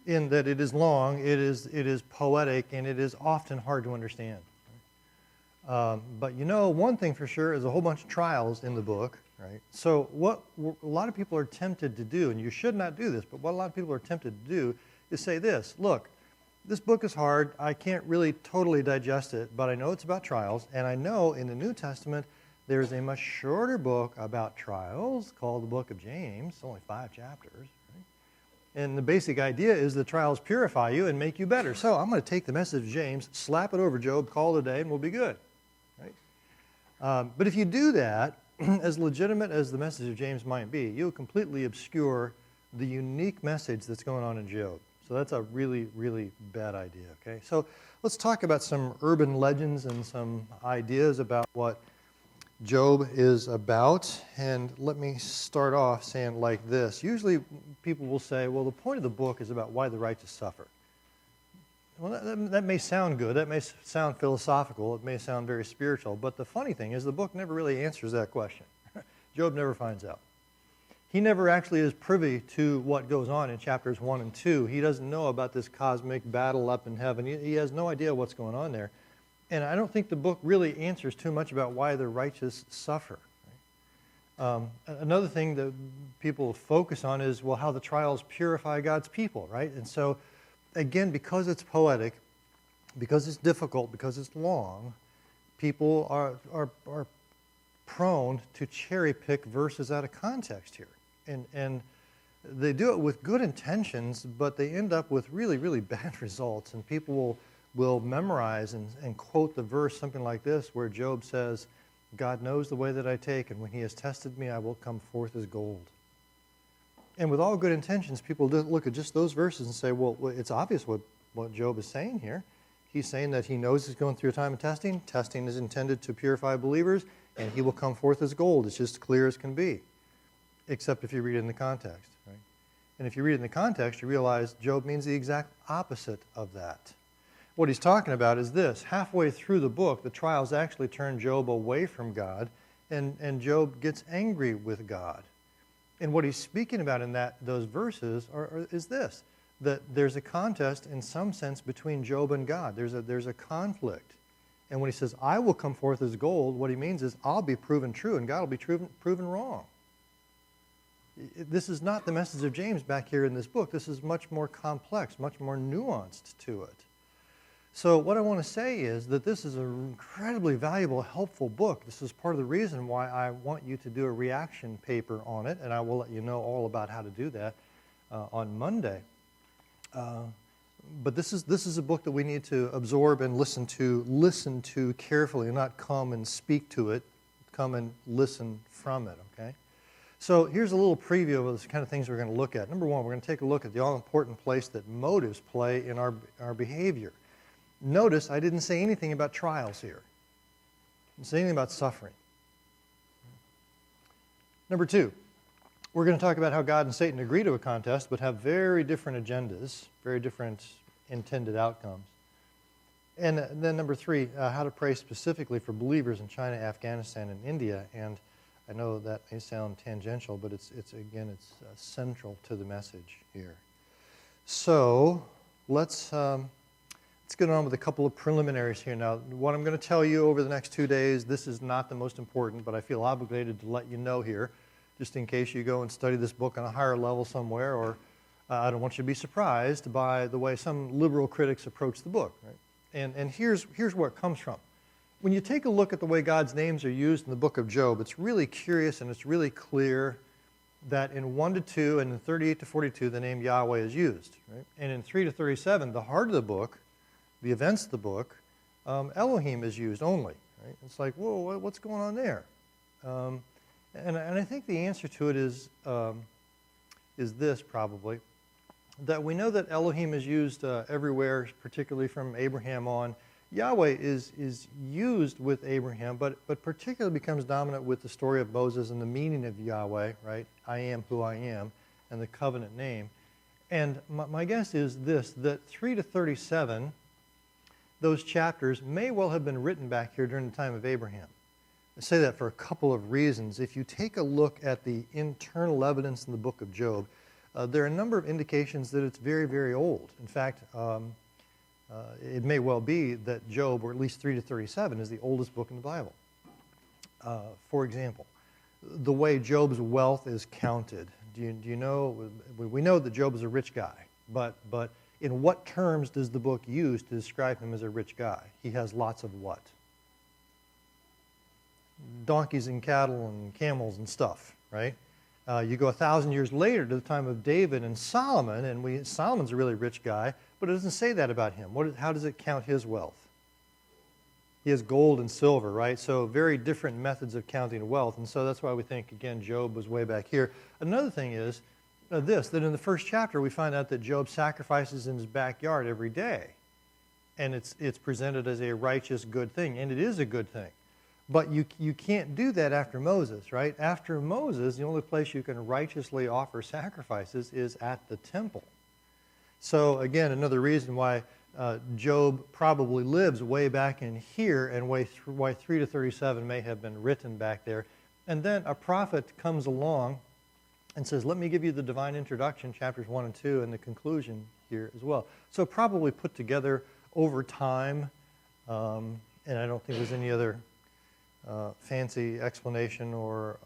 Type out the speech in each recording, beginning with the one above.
in that it is long, it is poetic, and it is often hard to understand. But you know, one thing for sure is a whole bunch of trials in the book, right? So what a lot of people are tempted to do, and you should not do this, but what a lot of people are tempted to do is say this: look, this book is hard, I can't really totally digest it, but I know it's about trials, and I know in the New Testament there's a much shorter book about trials called the book of James, only 5 chapters, right? And the basic idea is the trials purify you and make you better. So I'm going to take the message of James, slap it over Job, call it a day, and we'll be good, right? But if you do that, as legitimate as the message of James might be, you'll completely obscure the unique message that's going on in Job. So that's a really, really bad idea, okay? So let's talk about some urban legends and some ideas about what Job is about. And let me start off saying like this. Usually people will say, well, the point of the book is about why the righteous suffer. Well, that may sound good. That may sound philosophical. It may sound very spiritual. But the funny thing is the book never really answers that question. Job never finds out. He never actually is privy to what goes on in chapters 1 and 2. He doesn't know about this cosmic battle up in heaven. He has no idea what's going on there. And I don't think the book really answers too much about why the righteous suffer. Another thing that people focus on is, well, how the trials purify God's people, right? And so, again, because it's poetic, because it's difficult, because it's long, people are prone to cherry pick verses out of context here. And they do it with good intentions, but they end up with really, really bad results. And people will memorize and quote the verse, something like this, where Job says, God knows the way that I take, and when he has tested me, I will come forth as gold. And with all good intentions, people look at just those verses and say, well, it's obvious what Job is saying here. He's saying that he knows he's going through a time of testing. Testing is intended to purify believers, and he will come forth as gold. It's just clear as can be, except if you read it in the context, right? And if you read it in the context, you realize Job means the exact opposite of that. What he's talking about is this. Halfway through the book, the trials actually turn Job away from God, and Job gets angry with God. And what he's speaking about in those verses is this, that there's a contest in some sense between Job and God. There's a conflict. And when he says, I will come forth as gold, what he means is I'll be proven true and God will be proven wrong. This is not the message of James back here in this book. This is much more complex, much more nuanced to it. So what I want to say is that this is an incredibly valuable, helpful book. This is part of the reason why I want you to do a reaction paper on it, and I will let you know all about how to do that on Monday. But this is a book that we need to absorb and listen to carefully, and not come and speak to it, come and listen from it, okay? So here's a little preview of the kind of things we're going to look at. Number one, we're going to take a look at the all-important place that motives play in our behavior. Notice I didn't say anything about trials here. I didn't say anything about suffering. Number two, we're going to talk about how God and Satan agree to a contest but have very different agendas, very different intended outcomes. And then number three, how to pray specifically for believers in China, Afghanistan, and India. And I know that may sound tangential, but it's central to the message here. So let's get on with a couple of preliminaries here now. What I'm going to tell you over the next 2 days, this is not the most important, but I feel obligated to let you know here, just in case you go and study this book on a higher level somewhere, or I don't want you to be surprised by the way some liberal critics approach the book, right? And here's where it comes from. When you take a look at the way God's names are used in the book of Job, it's really curious and it's really clear that in 1 to 2 and in 38 to 42, the name Yahweh is used, right? And in 3 to 37, the heart of the book, the events of the book, Elohim is used only, right? It's like, whoa, what's going on there? And I think the answer to it is this probably, that we know that Elohim is used everywhere, particularly from Abraham on. Yahweh is used with Abraham, but particularly becomes dominant with the story of Moses and the meaning of Yahweh, right? I am who I am, and the covenant name. And my guess is this, that 3 to 37, those chapters may well have been written back here during the time of Abraham. I say that for a couple of reasons. If you take a look at the internal evidence in the book of Job, there are a number of indications that it's very, very old. In fact, it may well be that Job, or at least 3 to 37, is the oldest book in the Bible. For example, the way Job's wealth is counted. Do you know? We know that Job is a rich guy, but in what terms does the book use to describe him as a rich guy? He has lots of what? Donkeys and cattle and camels and stuff, right? You go 1,000 years later to the time of David and Solomon, and Solomon's a really rich guy, but it doesn't say that about him. How does it count his wealth? He has gold and silver, right? So very different methods of counting wealth, and so that's why we think, again, Job was way back here. Another thing is that in the first chapter we find out that Job sacrifices in his backyard every day, and it's presented as a righteous, good thing, and it is a good thing. But you can't do that after Moses, right? After Moses, the only place you can righteously offer sacrifices is at the temple. So again, another reason why Job probably lives way back in here, and why 3 to 37 may have been written back there. And then a prophet comes along and says, let me give you the divine introduction, chapters 1 and 2, and the conclusion here as well. So probably put together over time, and I don't think there's any other fancy explanation or,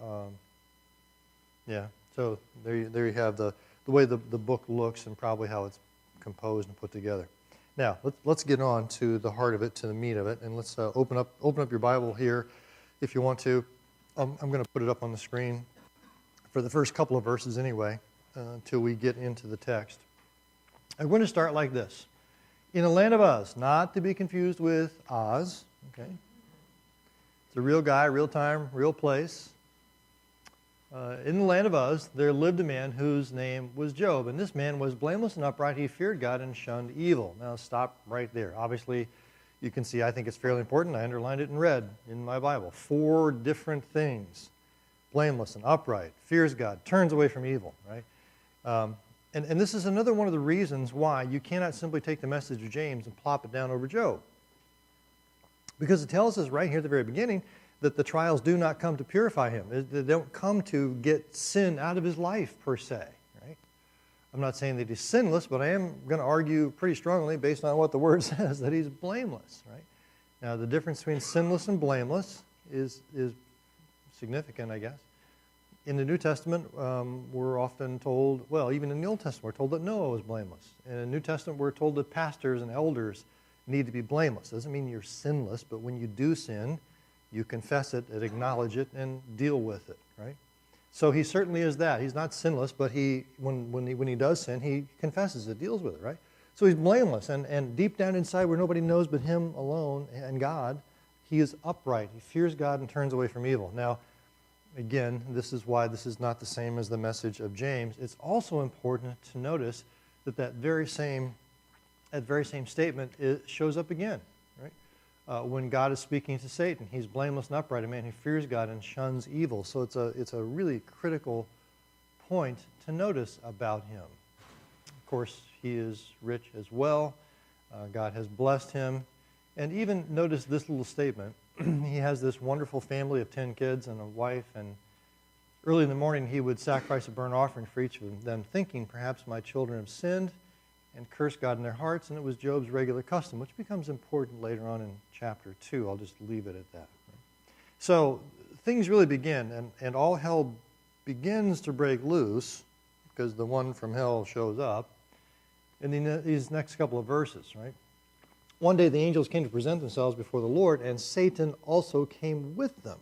yeah. So there you have the way the book looks and probably how it's composed and put together. Now, let's get on to the heart of it, to the meat of it, and let's open up your Bible here if you want to. I'm going to put it up on the screen for the first couple of verses anyway, until we get into the text. I'm going to start like this. In the land of Uz, not to be confused with Oz, okay? It's a real guy, real time, real place. In the land of Uz, there lived a man whose name was Job, and this man was blameless and upright. He feared God and shunned evil. Now stop right there. Obviously, you can see I think it's fairly important. I underlined it in red in my Bible. 4 different things. Blameless and upright, fears God, turns away from evil, right? And this is another one of the reasons why you cannot simply take the message of James and plop it down over Job. Because it tells us right here at the very beginning that the trials do not come to purify him. They don't come to get sin out of his life, per se. Right? I'm not saying that he's sinless, but I am going to argue pretty strongly, based on what the Word says, that he's blameless. Right? Now, the difference between sinless and blameless is significant, I guess. In the New Testament, we're often told, well, even in the Old Testament, we're told that Noah was blameless. And in the New Testament, we're told that pastors and elders need to be blameless. Doesn't mean you're sinless, but when you do sin, you confess it and acknowledge it and deal with it, right? So he certainly is that. He's not sinless, but when he does sin, he confesses it, deals with it, right? So he's blameless, and deep down inside where nobody knows but him alone and God, he is upright. He fears God and turns away from evil. Now, again, this is why this is not the same as the message of James. It's also important to notice that very same statement shows up again, right? When God is speaking to Satan, he's blameless and upright, a man who fears God and shuns evil. So it's a really critical point to notice about him. Of course, he is rich as well. God has blessed him. And even notice this little statement. He has this wonderful family of 10 kids and a wife, and early in the morning he would sacrifice a burnt offering for each of them, thinking, perhaps my children have sinned and cursed God in their hearts, and it was Job's regular custom, which becomes important later on in chapter 2. I'll just leave it at that. So things really begin, and all hell begins to break loose because the one from hell shows up in these next couple of verses, right? One day the angels came to present themselves before the Lord, and Satan also came with them.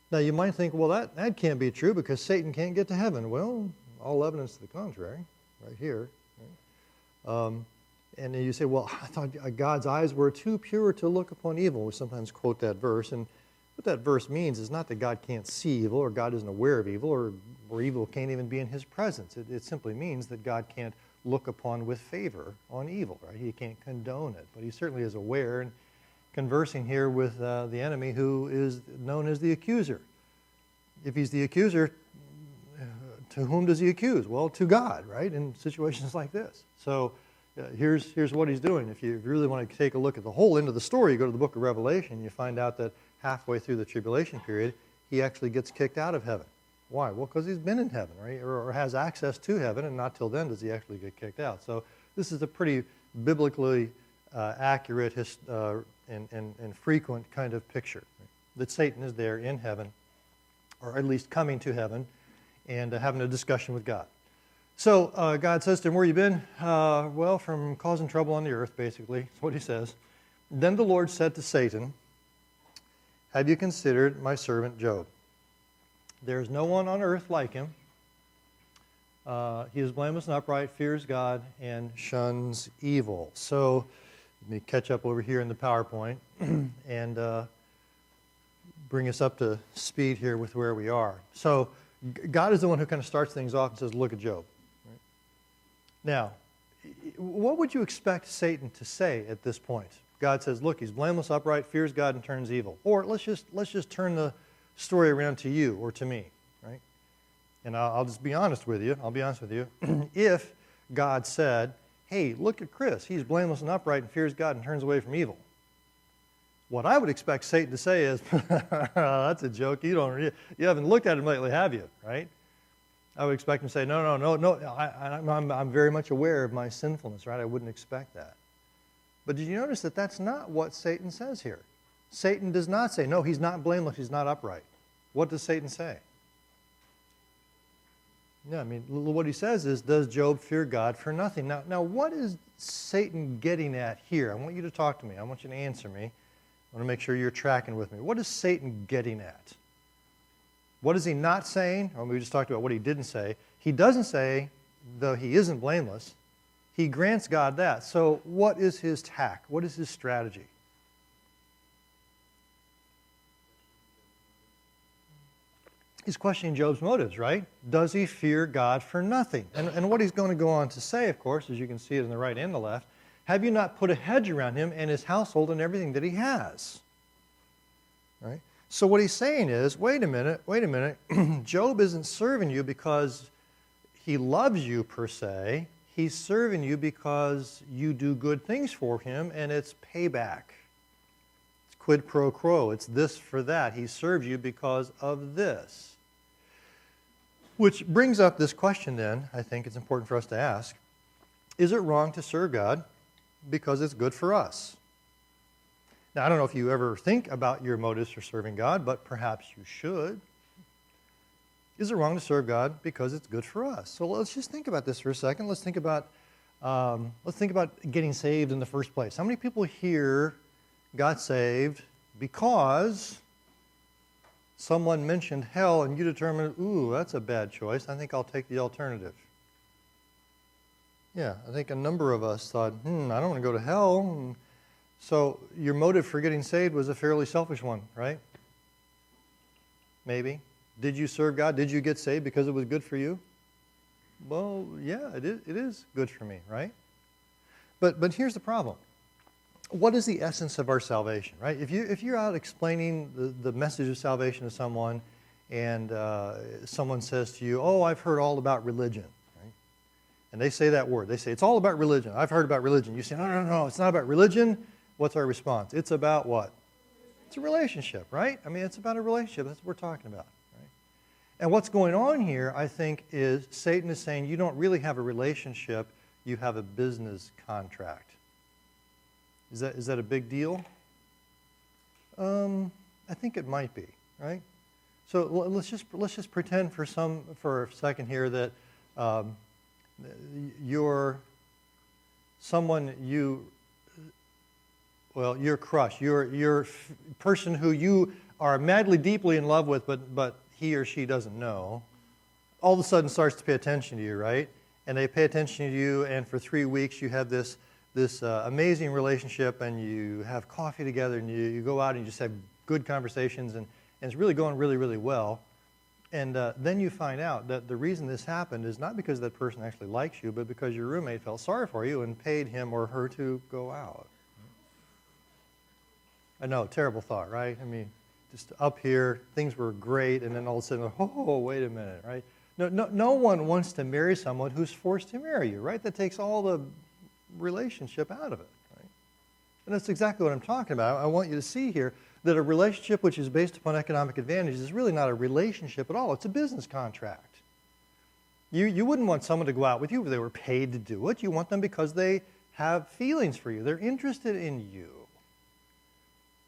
Now you might think, well, that can't be true because Satan can't get to heaven. Well, all evidence to the contrary, right here. Right? And then you say, well, I thought God's eyes were too pure to look upon evil. We sometimes quote that verse, and what that verse means is not that God can't see evil, or God isn't aware of evil, or evil can't even be in his presence. It simply means that God can't look upon with favor on evil, right? He can't condone it, but he certainly is aware and conversing here with the enemy, who is known as the accuser. If he's the accuser, to whom does he accuse? Well, to God, right? In situations like this. So here's what he's doing. If you really want to take a look at the whole end of the story, you go to the book of Revelation, you find out that halfway through the tribulation period, he actually gets kicked out of heaven. Why? Well, because he's been in heaven, right? Or has access to heaven, and not till then does he actually get kicked out. So this is a pretty biblically accurate and frequent kind of picture, right? That Satan is there in heaven, or at least coming to heaven, and having a discussion with God. So God says to him, where you been? Well, from causing trouble on the earth, basically. That's what he says. Then the Lord said to Satan, have you considered my servant Job? There is no one on earth like him. He is blameless and upright, fears God, and shuns evil. So let me catch up over here in the PowerPoint and bring us up to speed here with where we are. So God is the one who kind of starts things off and says, look at Job. Right? Now, what would you expect Satan to say at this point? God says, look, he's blameless, upright, fears God, and turns evil. Or let's just turn the story around to you or to me, right? And I'll just be honest with you. I'll be honest with you. If God said, hey, look at Chris. He's blameless and upright and fears God and turns away from evil. What I would expect Satan to say is, that's a joke. You haven't looked at him lately, have you? Right? I would expect him to say, no. I'm very much aware of my sinfulness, right? I wouldn't expect that. But did you notice that that's not what Satan says here? Satan does not say, no, he's not blameless, he's not upright. What does Satan say? Yeah, I mean, what he says is, does Job fear God for nothing? Now, what is Satan getting at here? I want you to talk to me. I want you to answer me. I want to make sure you're tracking with me. What is Satan getting at? What is he not saying? Well, we just talked about what he didn't say. He doesn't say, though he isn't blameless, he grants God that. So what is his tack? What is his strategy? He's questioning Job's motives, right? Does he fear God for nothing? And what he's going to go on to say, of course, as you can see it on the right and the left, have you not put a hedge around him and his household and everything that he has? Right? So what he's saying is, wait a minute, Job isn't serving you because he loves you per se. He's serving you because you do good things for him, and it's payback. It's quid pro quo. It's this for that. He serves you because of this. Which brings up this question then, I think it's important for us to ask. Is it wrong to serve God because it's good for us? Now, I don't know if you ever think about your motives for serving God, but perhaps you should. Is it wrong to serve God because it's good for us? So let's just think about this for a second. Let's think about getting saved in the first place. How many people here got saved because someone mentioned hell and you determined, ooh, that's a bad choice. I think I'll take the alternative. Yeah, I think a number of us thought, I don't want to go to hell. So your motive for getting saved was a fairly selfish one, right? Maybe. Did you serve God? Did you get saved because it was good for you? Well, yeah, it is good for me, right? But here's the problem. What is the essence of our salvation, right? If you're out explaining the message of salvation to someone and someone says to you, oh, I've heard all about religion, right? And they say that word. They say, it's all about religion. I've heard about religion. You say, no, it's not about religion. What's our response? It's about what? It's a relationship, right? I mean, it's about a relationship. That's what we're talking about, right? And what's going on here, I think, is Satan is saying you don't really have a relationship. You have a business contract. Is that a big deal? I think it might be, right? So let's just pretend for a second here that your crush, your person who you are madly, deeply in love with, but he or she doesn't know, all of a sudden starts to pay attention to you, right? And they pay attention to you, and for 3 weeks you have this amazing relationship, and you have coffee together, and you go out and you just have good conversations, and it's really going really, really well. And then you find out that the reason this happened is not because that person actually likes you, but because your roommate felt sorry for you and paid him or her to go out. I know, terrible thought, right? I mean, just up here, things were great, and then all of a sudden, oh, wait a minute, right? No one wants to marry someone who's forced to marry you, right? That takes all the relationship out of it, right? And that's exactly what I'm talking about. I want you to see here that a relationship which is based upon economic advantage is really not a relationship at all. It's a business contract. You wouldn't want someone to go out with you if they were paid to do it. You want them because they have feelings for you. They're interested in you.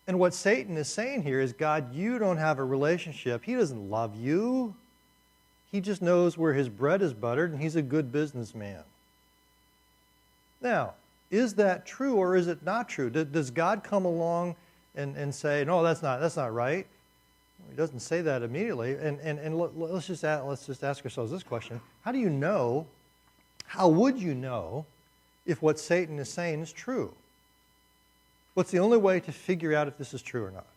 And what Satan is saying here is, God, you don't have a relationship. He doesn't love you. He just knows where his bread is buttered, and he's a good businessman. Now, is that true or is it not true? Does God come along and say, no, that's not right? He doesn't say that immediately. And let's just ask ourselves this question. How would you know if what Satan is saying is true? What's the only way to figure out if this is true or not?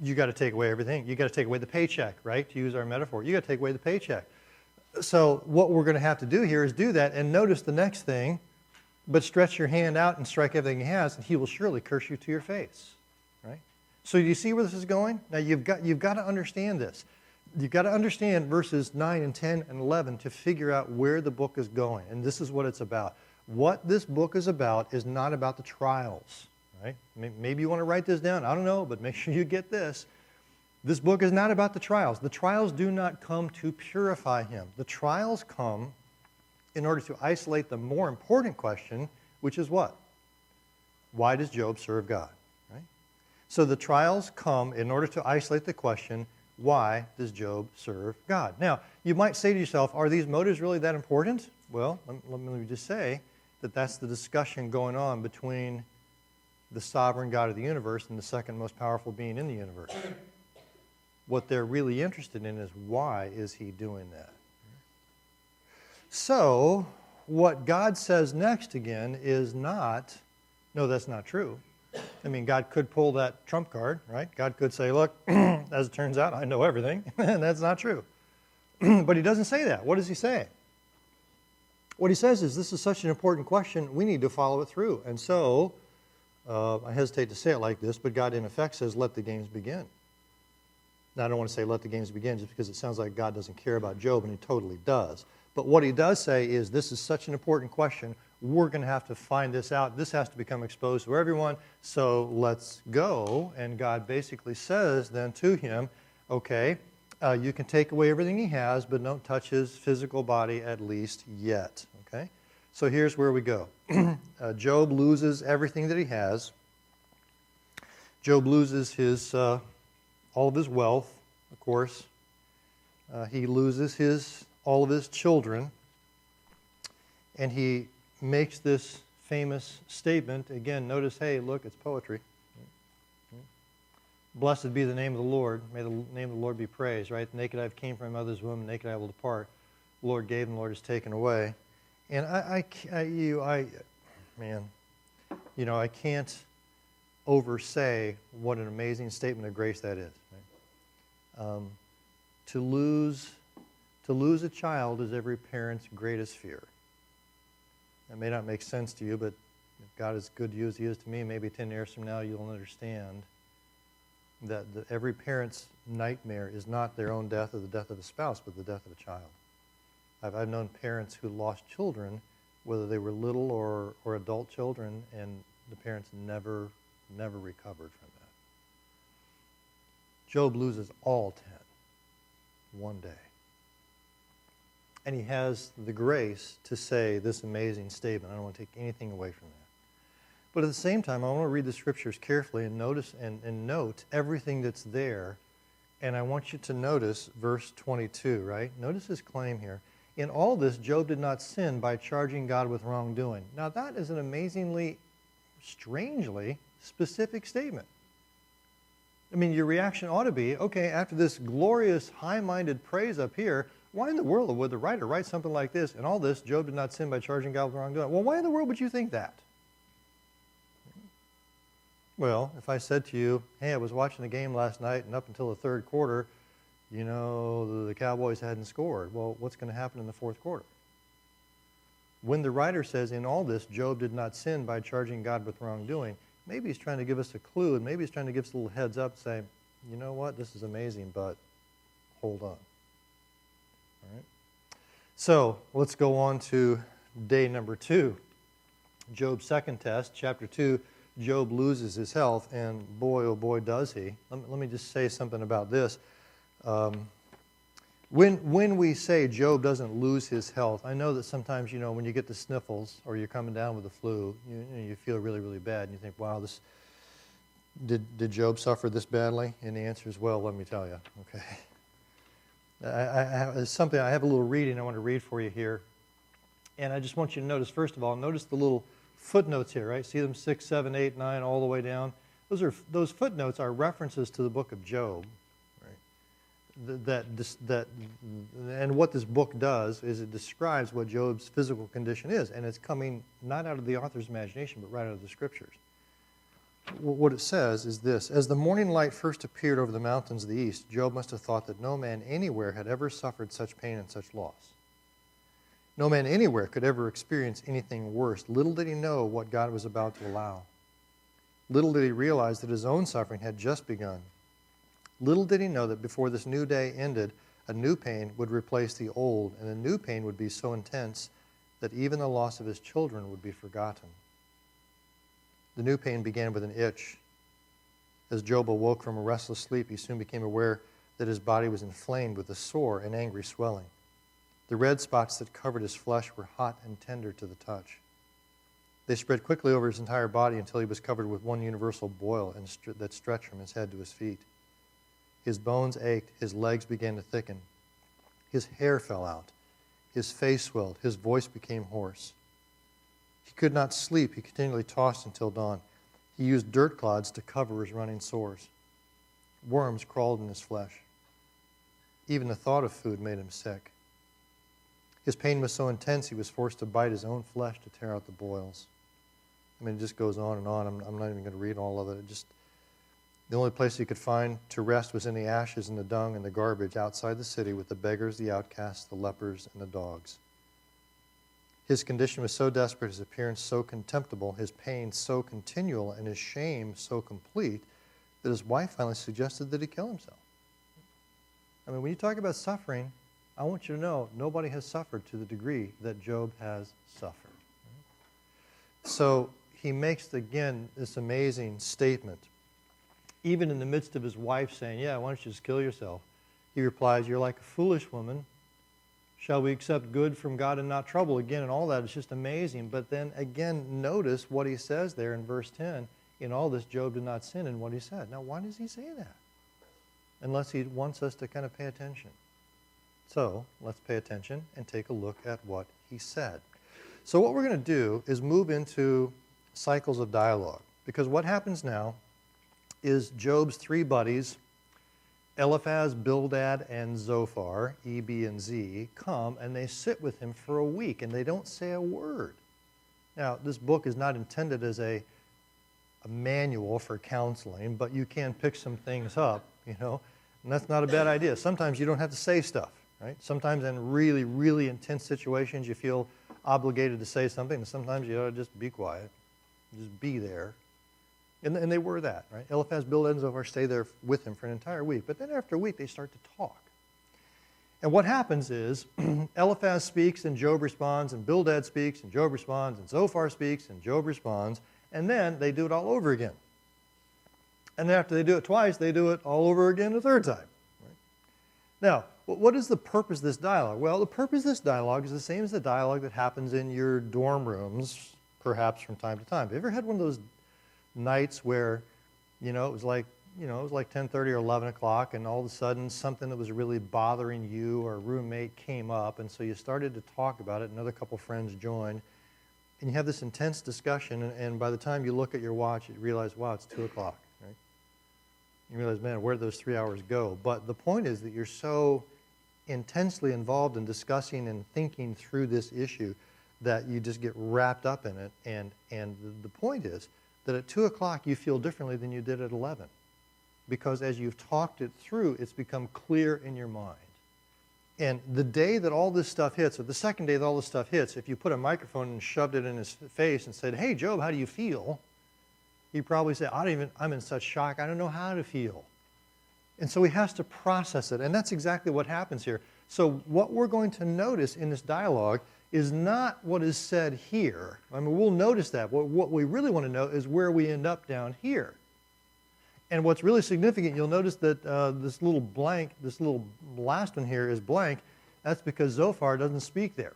You got to take away everything. You got to take away the paycheck, right? To use our metaphor. You got to take away the paycheck. So what we're going to have to do here is do that, and notice the next thing, but stretch your hand out and strike everything he has, and he will surely curse you to your face, right? So do you see where this is going? Now you've got to understand this. You've got to understand verses 9 and 10 and 11 to figure out where the book is going, and this is what it's about. What this book is about is not about the trials, right? Maybe you want to write this down. I don't know, but make sure you get this. This book is not about the trials. The trials do not come to purify him. The trials come in order to isolate the more important question, which is what? Why does Job serve God? Right? So the trials come in order to isolate the question, why does Job serve God? Now, you might say to yourself, are these motives really that important? Well, let me just say that that's the discussion going on between the sovereign God of the universe and the second most powerful being in the universe. What they're really interested in is, why is he doing that? So, what God says next again is not, no, that's not true. I mean, God could pull that trump card, right? God could say, look, as it turns out, I know everything, and that's not true. But he doesn't say that. What does he say? What he says is, this is such an important question, we need to follow it through. And so, I hesitate to say it like this, but God in effect says, let the games begin. Now, I don't want to say let the games begin just because it sounds like God doesn't care about Job, and he totally does. But what he does say is, this is such an important question, we're going to have to find this out. This has to become exposed to everyone, so let's go. And God basically says then to him, okay, you can take away everything he has, but don't touch his physical body at least yet. Okay? So here's where we go. Job loses everything that he has. Job loses his all of his wealth, of course. He loses all of his children. And he makes this famous statement. Again, notice, hey, look, it's poetry. Blessed be the name of the Lord. May the name of the Lord be praised, right? Naked I came from my mother's womb, naked I will depart. The Lord gave and the Lord has taken away. And I can't oversay what an amazing statement of grace that is. Right? To lose a child is every parent's greatest fear. That may not make sense to you, but if God is good to you as he is to me, maybe 10 years from now you'll understand that every parent's nightmare is not their own death or the death of a spouse, but the death of a child. I've known parents who lost children, whether they were little or adult children, and the parents never recovered from that. Job loses all 10 one day. And he has the grace to say this amazing statement. I don't want to take anything away from that. But at the same time, I want to read the scriptures carefully and notice and note everything that's there. And I want you to notice verse 22, right? Notice his claim here. In all this, Job did not sin by charging God with wrongdoing. Now that is an amazingly, strangely specific statement. I mean, your reaction ought to be, okay, after this glorious, high-minded praise up here, why in the world would the writer write something like this? In all this, Job did not sin by charging God with wrongdoing. Well, why in the world would you think that? Well, if I said to you, hey, I was watching the game last night, and up until the third quarter, you know, the Cowboys hadn't scored. Well, what's going to happen in the fourth quarter? When the writer says, in all this, Job did not sin by charging God with wrongdoing, maybe he's trying to give us a clue, and maybe he's trying to give us a little heads up, saying, you know what, this is amazing, but hold on. All right. So let's go on to day number 2. Job's second test, chapter 2. Job loses his health, and boy, oh boy, does he. Let me just say something about this. When we say Job doesn't lose his health, I know that sometimes, when you get the sniffles or you're coming down with the flu, you feel really, really bad, and you think, wow, did Job suffer this badly? And the answer is, well, let me tell you, okay. I have a little reading I want to read for you here. And I just want you to notice, first of all, notice the little footnotes here, right? See them 6, 7, 8, 9, all the way down? Those footnotes are references to the book of Job. And what this book does is it describes what Job's physical condition is, and it's coming not out of the author's imagination, but right out of the Scriptures. What it says is this: as the morning light first appeared over the mountains of the east, Job must have thought that no man anywhere had ever suffered such pain and such loss. No man anywhere could ever experience anything worse. Little did he know what God was about to allow. Little did he realize that his own suffering had just begun. Little did he know that before this new day ended, a new pain would replace the old, and the new pain would be so intense that even the loss of his children would be forgotten. The new pain began with an itch. As Job awoke from a restless sleep, he soon became aware that his body was inflamed with a sore and angry swelling. The red spots that covered his flesh were hot and tender to the touch. They spread quickly over his entire body until he was covered with one universal boil that stretched from his head to his feet. His bones ached, his legs began to thicken. His hair fell out, his face swelled, his voice became hoarse. He could not sleep, he continually tossed until dawn. He used dirt clods to cover his running sores. Worms crawled in his flesh. Even the thought of food made him sick. His pain was so intense he was forced to bite his own flesh to tear out the boils. I mean, it just goes on and on. I'm not even going to read all of it. The only place he could find to rest was in the ashes and the dung and the garbage outside the city with the beggars, the outcasts, the lepers, and the dogs. His condition was so desperate, his appearance so contemptible, his pain so continual, and his shame so complete that his wife finally suggested that he kill himself. I mean, when you talk about suffering, I want you to know nobody has suffered to the degree that Job has suffered. So he makes, again, this amazing statement. Even in the midst of his wife saying, yeah, why don't you just kill yourself? He replies, you're like a foolish woman. Shall we accept good from God and not trouble? Again, and all that is just amazing. But then again, notice what he says there in verse 10. In all this, Job did not sin in what he said. Now, why does he say that? Unless he wants us to kind of pay attention. So, let's pay attention and take a look at what he said. So what we're going to do is move into cycles of dialogue. Because what happens now is Job's three buddies, Eliphaz, Bildad, and Zophar, E, B, and Z, come and they sit with him for a week and they don't say a word. Now, this book is not intended as a manual for counseling, but you can pick some things up, and that's not a bad idea. Sometimes you don't have to say stuff, right? Sometimes in really, really intense situations you feel obligated to say something, and sometimes you ought to just be quiet, just be there. And they were that, right? Eliphaz, Bildad, and Zophar stay there with him for an entire week. But then after a week, they start to talk. And what happens is Eliphaz speaks and Job responds, and Bildad speaks and Job responds, and Zophar speaks and Job responds, and then they do it all over again. And then after they do it twice, they do it all over again a third time. Right? Now, what is the purpose of this dialogue? Well, the purpose of this dialogue is the same as the dialogue that happens in your dorm rooms, perhaps from time to time. Have you ever had one of those nights where, it was like 10:30 or 11 o'clock, and all of a sudden something that was really bothering you or a roommate came up, and so you started to talk about it, another couple friends joined, and you have this intense discussion, and by the time you look at your watch, you realize, wow, it's 2 o'clock, right? You realize, man, where did those 3 hours go? But the point is that you're so intensely involved in discussing and thinking through this issue that you just get wrapped up in it, and the point is that at 2 o'clock you feel differently than you did at 11. Because as you've talked it through, it's become clear in your mind. And the day that all this stuff hits, or the second day that all this stuff hits, if you put a microphone and shoved it in his face and said, hey, Job, how do you feel? He'd probably say, I'm in such shock, I don't know how to feel. And so he has to process it, and that's exactly what happens here. So what we're going to notice in this dialogue is not what is said here. I mean, we'll notice that. What we really want to know is where we end up down here. And what's really significant, you'll notice that this little blank, this little last one here is blank. That's because Zophar doesn't speak there.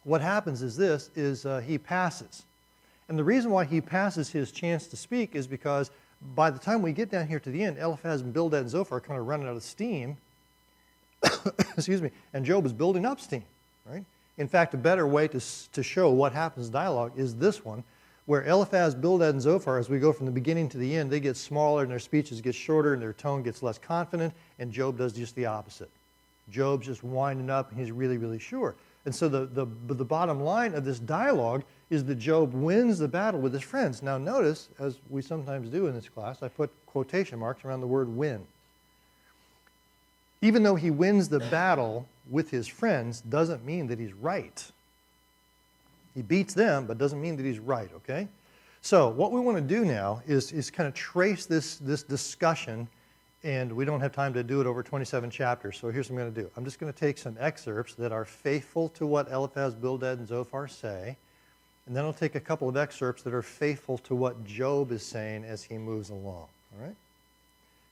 What happens is this, he passes. And the reason why he passes his chance to speak is because by the time we get down here to the end, Eliphaz and Bildad and Zophar are kind of running out of steam. Excuse me. And Job is building up steam, right? In fact, a better way to show what happens in dialogue is this one, where Eliphaz, Bildad, and Zophar, as we go from the beginning to the end, they get smaller and their speeches get shorter and their tone gets less confident, and Job does just the opposite. Job's just winding up and he's really, really sure. And so the bottom line of this dialogue is that Job wins the battle with his friends. Now notice, as we sometimes do in this class, I put quotation marks around the word win. Even though he wins the battle with his friends, doesn't mean that he's right. He beats them, but doesn't mean that he's right, okay? So what we want to do now is kind of trace this discussion, and we don't have time to do it over 27 chapters, so here's what I'm going to do. I'm just going to take some excerpts that are faithful to what Eliphaz, Bildad, and Zophar say, and then I'll take a couple of excerpts that are faithful to what Job is saying as he moves along, all right?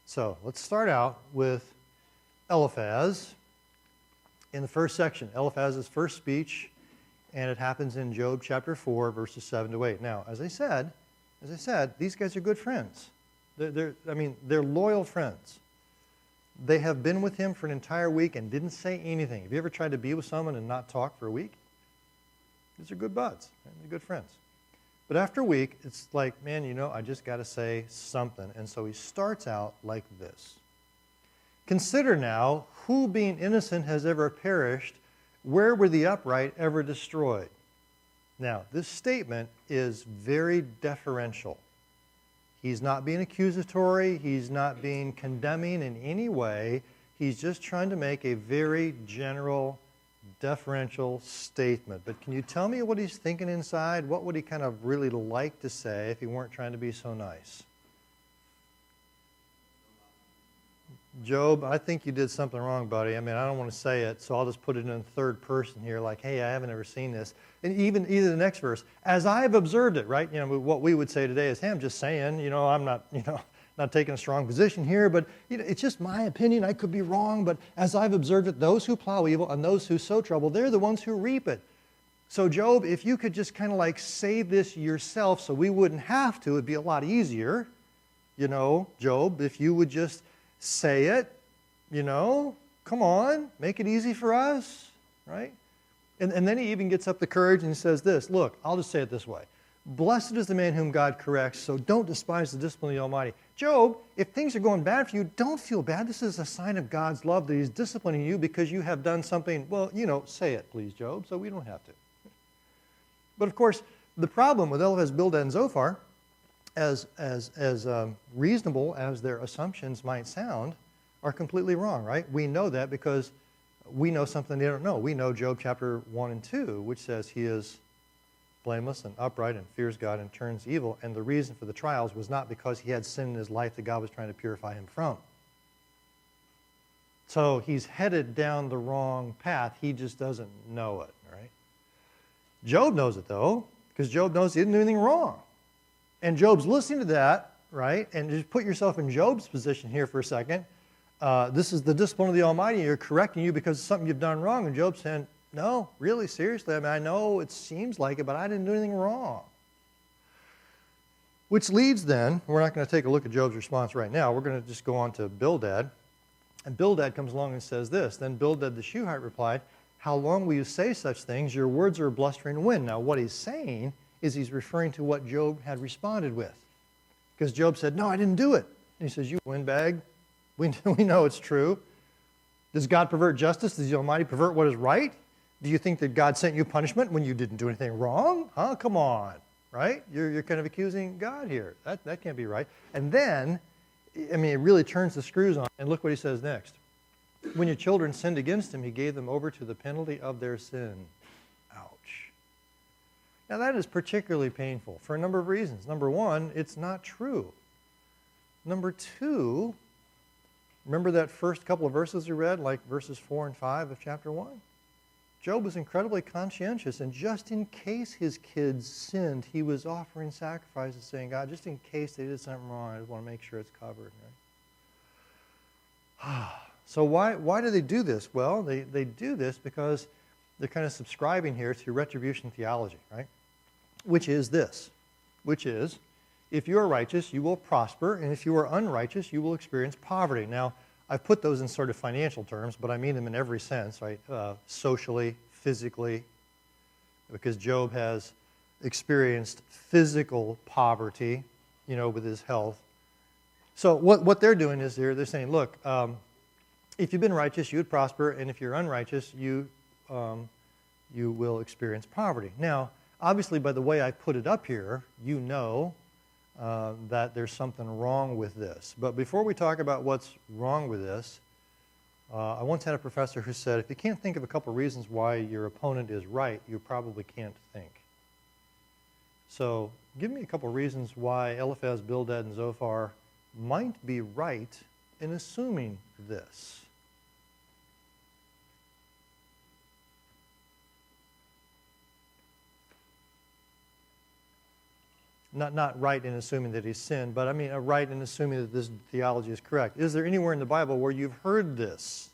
So let's start out with Eliphaz in the first section. Eliphaz's first speech, and it happens in Job chapter 4, verses 7 to 8. Now, as I said, these guys are good friends. They're loyal friends. They have been with him for an entire week and didn't say anything. Have you ever tried to be with someone and not talk for a week? These are good buds. They're good friends. But after a week, it's like, man, I just got to say something. And so he starts out like this. Consider now, who being innocent has ever perished? Where were the upright ever destroyed? Now, this statement is very deferential. He's not being accusatory. He's not being condemning in any way. He's just trying to make a very general, deferential statement. But can you tell me what he's thinking inside? What would he kind of really like to say if he weren't trying to be so nice? Job, I think you did something wrong, buddy. I mean, I don't want to say it, so I'll just put it in third person here, like, hey, I haven't ever seen this. And even either the next verse, as I have observed it, right? What we would say today is, hey, I'm just saying, I'm not, not taking a strong position here, but it's just my opinion. I could be wrong, but as I've observed it, those who plow evil and those who sow trouble, they're the ones who reap it. So Job, if you could just kind of like say this yourself so we wouldn't have to, it'd be a lot easier. Job, if you would just say it, come on, make it easy for us, right? And then he even gets up the courage and he says this, look, I'll just say it this way. Blessed is the man whom God corrects, so don't despise the discipline of the Almighty. Job, if things are going bad for you, don't feel bad. This is a sign of God's love that he's disciplining you because you have done something, well, say it, please, Job, so we don't have to. But of course, the problem with Eliphaz, Bildad, and Zophar, as reasonable as their assumptions might sound, are completely wrong, right? We know that because we know something they don't know. We know Job chapter 1 and 2, which says he is blameless and upright and fears God and turns evil, and the reason for the trials was not because he had sin in his life that God was trying to purify him from. So he's headed down the wrong path. He just doesn't know it, right? Job knows it, though, because Job knows he didn't do anything wrong. And Job's listening to that, right? And just put yourself in Job's position here for a second. This is the discipline of the Almighty. You're correcting you because of something you've done wrong. And Job's saying, no, really, seriously. I mean, I know it seems like it, but I didn't do anything wrong. Which leads then, we're not going to take a look at Job's response right now. We're going to just go on to Bildad. And Bildad comes along and says this. Then Bildad the Shuhite replied, how long will you say such things? Your words are a blustering wind. Now, what he's saying is he's referring to what Job had responded with. Because Job said, no, I didn't do it. And he says, you windbag, we know it's true. Does God pervert justice? Does the Almighty pervert what is right? Do you think that God sent you punishment when you didn't do anything wrong? Huh? Come on, right? You're kind of accusing God here. That can't be right. And then, it really turns the screws on. And look what he says next. When your children sinned against him, he gave them over to the penalty of their sin. Ouch. Now that is particularly painful for a number of reasons. Number one, it's not true. Number two, remember that first couple of verses we read, like verses 4 and 5 of chapter 1? Job was incredibly conscientious, and just in case his kids sinned, he was offering sacrifices, saying, God, just in case they did something wrong, I just want to make sure it's covered. Right? So why do they do this? Well, they do this because they're kind of subscribing here to retribution theology, right? Which is this, which is, if you are righteous, you will prosper, and if you are unrighteous, you will experience poverty. Now, I've put those in sort of financial terms, but I mean them in every sense, right? Socially, physically, because Job has experienced physical poverty, with his health. So what they're doing is they're saying, look, if you've been righteous, you would prosper, and if you're unrighteous, you will experience poverty. Now, obviously, by the way I put it up here, you know that there's something wrong with this. But before we talk about what's wrong with this, I once had a professor who said, if you can't think of a couple reasons why your opponent is right, you probably can't think. So give me a couple reasons why Eliphaz, Bildad, and Zophar might be right in assuming this. Not right in assuming that he's sinned, but I mean right in assuming that this theology is correct. Is there anywhere in the Bible where you've heard this?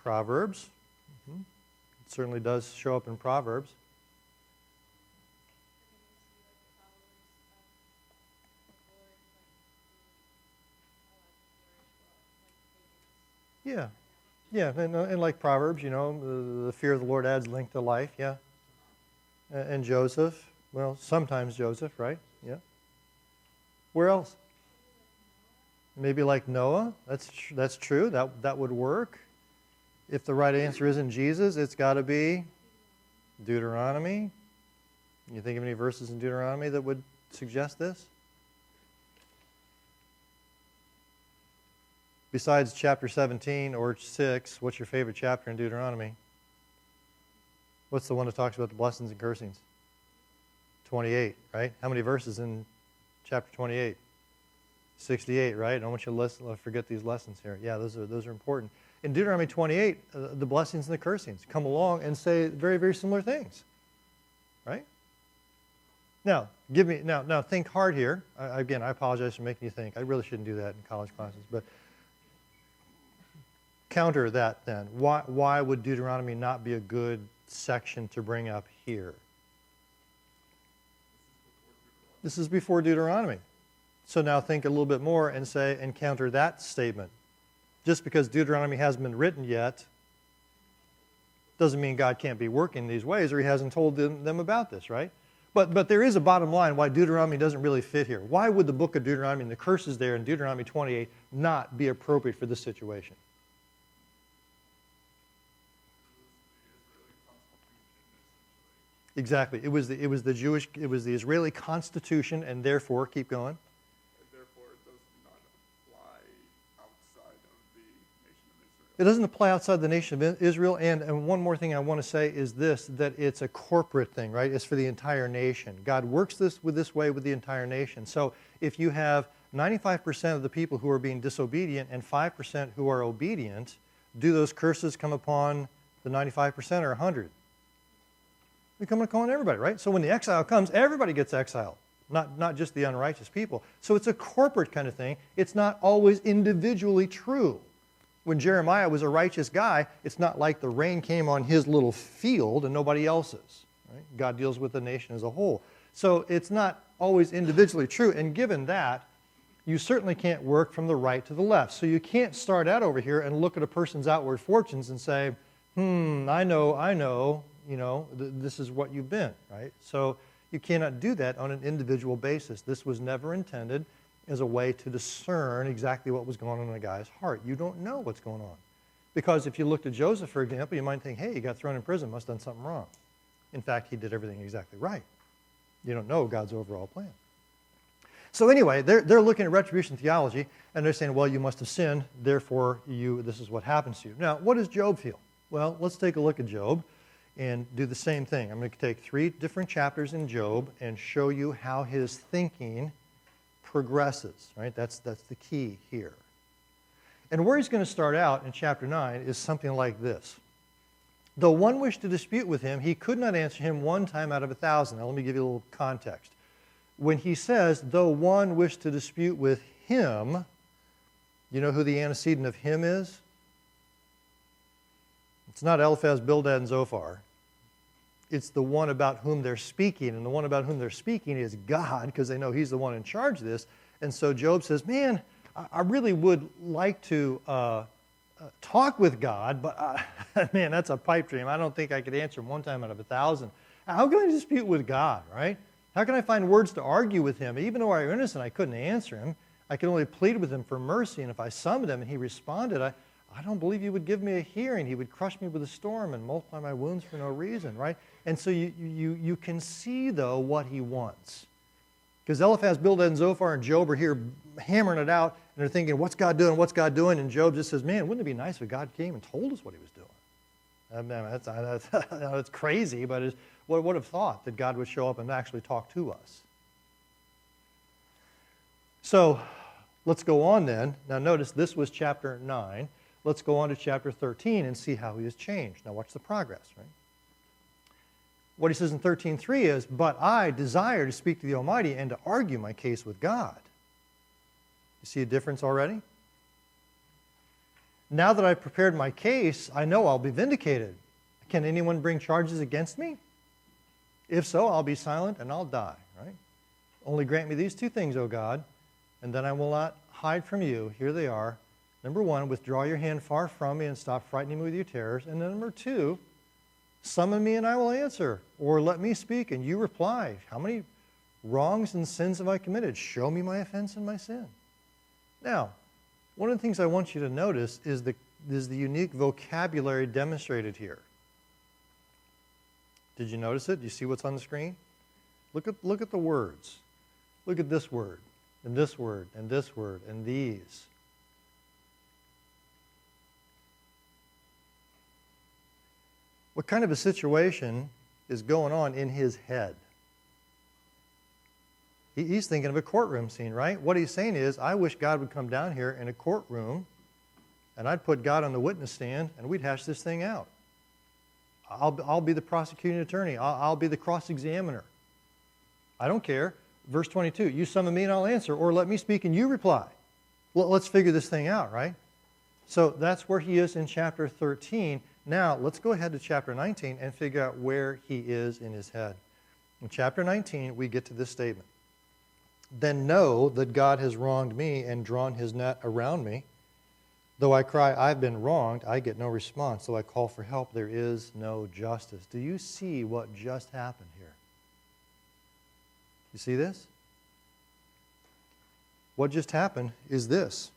Proverbs. Mm-hmm. It certainly does show up in Proverbs. Yeah. Yeah, and like Proverbs, the fear of the Lord adds length to life, yeah. And Joseph, well, sometimes Joseph, right? Yeah. Where else? Maybe like Noah. That's true. That would work. If the right answer isn't Jesus, it's got to be Deuteronomy. You think of any verses in Deuteronomy that would suggest this? Besides chapter 17 or 6, what's your favorite chapter in Deuteronomy? What's the one that talks about the blessings and cursings? 28, right? How many verses in chapter 28? 68, right? I don't want you to forget these lessons here. Yeah, those are important. In Deuteronomy 28, the blessings and the cursings come along and say very, very similar things, right? Now, now think hard here. Again, I apologize for making you think. I really shouldn't do that in college classes, but counter that then. Why would Deuteronomy not be a good section to bring up here? This is before Deuteronomy. So now think a little bit more and counter that statement. Just because Deuteronomy hasn't been written yet doesn't mean God can't be working these ways, or he hasn't told them about this, right? But there is a bottom line why Deuteronomy doesn't really fit here. Why would the book of Deuteronomy and the curses there in Deuteronomy 28 not be appropriate for this situation? Exactly. It was the Israeli Constitution, and therefore, keep going. And therefore, it does not apply outside of the nation of Israel. It doesn't apply outside the nation of Israel. And one more thing I want to say is this, that it's a corporate thing, right? It's for the entire nation. God works this way with the entire nation. So if you have 95% of the people who are being disobedient and 5% who are obedient, do those curses come upon the 95% or 100? They come upon everybody, right? So when the exile comes, everybody gets exiled, not just the unrighteous people. So it's a corporate kind of thing. It's not always individually true. When Jeremiah was a righteous guy, it's not like the rain came on his little field and nobody else's. Right? God deals with the nation as a whole. So it's not always individually true. And given that, you certainly can't work from the right to the left. So you can't start out over here and look at a person's outward fortunes and say, I know, this is what you've been, right? So you cannot do that on an individual basis. This was never intended as a way to discern exactly what was going on in a guy's heart. You don't know what's going on. Because if you looked at Joseph, for example, you might think, hey, he got thrown in prison, must have done something wrong. In fact, he did everything exactly right. You don't know God's overall plan. So anyway, they're looking at retribution theology, and they're saying, well, you must have sinned, therefore this is what happens to you. Now, what does Job feel? Well, let's take a look at Job and do the same thing. I'm going to take 3 different chapters in Job and show you how his thinking progresses, right? That's the key here. And where he's going to start out in chapter 9 is something like this. Though one wished to dispute with him, he could not answer him one time out of 1,000. Now let me give you a little context. When he says, though one wished to dispute with him, you know who the antecedent of him is? It's not Eliphaz, Bildad, and Zophar. It's the one about whom they're speaking, and the one about whom they're speaking is God, because they know he's the one in charge of this. And so Job says, man, I really would like to talk with God, but man, that's a pipe dream. I don't think I could answer him one time out of 1,000. How can I dispute with God, right? How can I find words to argue with him? Even though I were innocent, I couldn't answer him. I could only plead with him for mercy, and if I summoned him and he responded, I don't believe he would give me a hearing. He would crush me with a storm and multiply my wounds for no reason, right? And so you can see, though, what he wants. Because Eliphaz, Bildad, and Zophar and Job are here hammering it out, and they're thinking, what's God doing, what's God doing? And Job just says, man, wouldn't it be nice if God came and told us what he was doing? I mean, that's crazy, but what would have thought that God would show up and actually talk to us? So let's go on then. Now notice this was chapter 9. Let's go on to chapter 13 and see how he has changed. Now watch the progress, right? What he says in 13:3 is, but I desire to speak to the Almighty and to argue my case with God. You see a difference already? Now that I've prepared my case, I know I'll be vindicated. Can anyone bring charges against me? If so, I'll be silent and I'll die, right? Only grant me these two things, O God, and then I will not hide from you. Here they are. Number one, withdraw your hand far from me and stop frightening me with your terrors. And then number two, summon me and I will answer, or let me speak and you reply. How many wrongs and sins have I committed? Show me my offense and my sin. Now, one of the things I want you to notice is the unique vocabulary demonstrated here. Did you notice it? Do you see what's on the screen? Look at the words. Look at this word, and this word, and this word, and these. What kind of a situation is going on in his head? He's thinking of a courtroom scene, right? What he's saying is, I wish God would come down here in a courtroom, and I'd put God on the witness stand, and we'd hash this thing out. I'll be the prosecuting attorney. I'll be the cross-examiner. I don't care. Verse 22, you summon me and I'll answer, or let me speak and you reply. Well, let's figure this thing out, right? So that's where he is in chapter 13. Now, let's go ahead to chapter 19 and figure out where he is in his head. In chapter 19, we get to this statement. Then know that God has wronged me and drawn his net around me. Though I cry, I've been wronged, I get no response. Though I call for help, there is no justice. Do you see what just happened here? You see this? What just happened is this.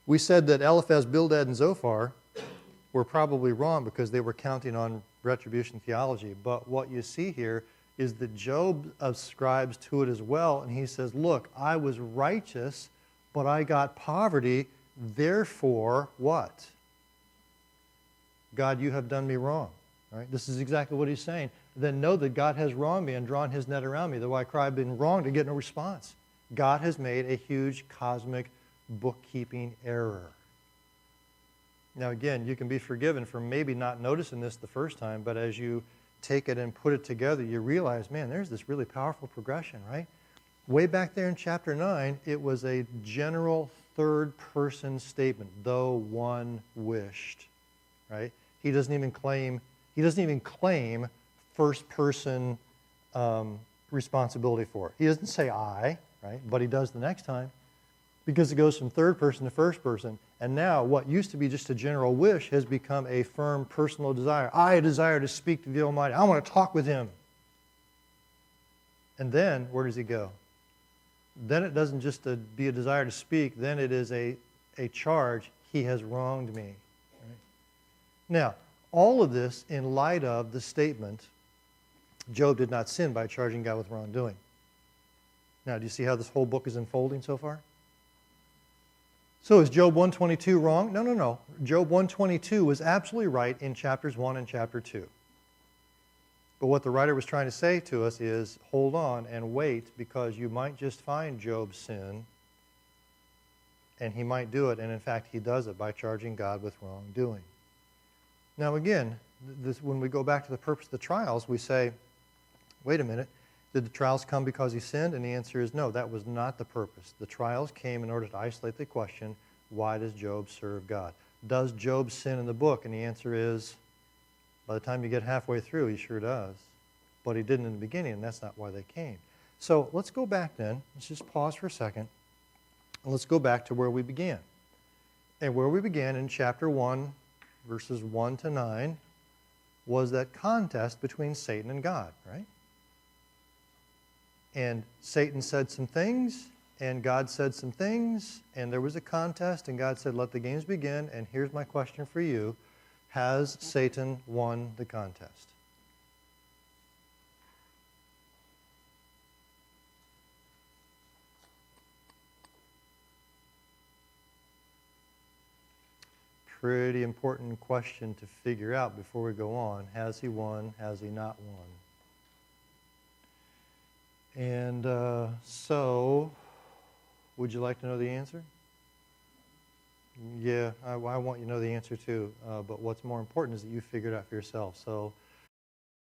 We said that Eliphaz, Bildad, and Zophar were probably wrong because they were counting on retribution theology. But what you see here is that Job ascribes to it as well, and he says, look, I was righteous, but I got poverty, therefore what? God, you have done me wrong. Right? This is exactly what he's saying. Then know that God has wronged me and drawn his net around me. Though I cry, I've been wronged, to get no response. God has made a huge cosmic bookkeeping error. Now again, you can be forgiven for maybe not noticing this the first time, but as you take it and put it together, you realize, man, there's this really powerful progression, right? Way back there in chapter 9, it was a general third-person statement, though one wished, right? He doesn't even claim first-person responsibility for it. He doesn't say I, right? But he does the next time, because it goes from third person to first person. And now what used to be just a general wish has become a firm personal desire. I desire to speak to the Almighty. I want to talk with him. And then, where does he go? Then it doesn't just be a desire to speak. Then it is a charge. He has wronged me. Right? Now, all of this in light of the statement, Job did not sin by charging God with wrongdoing. Now, do you see how this whole book is unfolding so far? So is Job 122 wrong? No. Job 122 was absolutely right in chapters 1 and chapter 2. But what the writer was trying to say to us is, hold on and wait, because you might just find Job's sin And he might do it, and in fact, he does it by charging God with wrongdoing. Now again, when we go back to the purpose of the trials, we say, wait a minute, did the trials come because he sinned? And the answer is no, that was not the purpose. The trials came in order to isolate the question, why does Job serve God? Does Job sin in the book? And the answer is, by the time you get halfway through, he sure does. But he didn't in the beginning, and that's not why they came. So let's go back then. Let's just pause for a second. And let's go back to where we began. And where we began in chapter 1, verses 1 to 9, was that contest between Satan and God, right? And Satan said some things, and God said some things, and there was a contest, and God said, let the games begin, and here's my question for you. Has Satan won the contest? Pretty important question to figure out before we go on. Has he won? Has he not won? And so, would you like to know the answer? Yeah, I want you to know the answer too. But what's more important is that you figure it out for yourself. So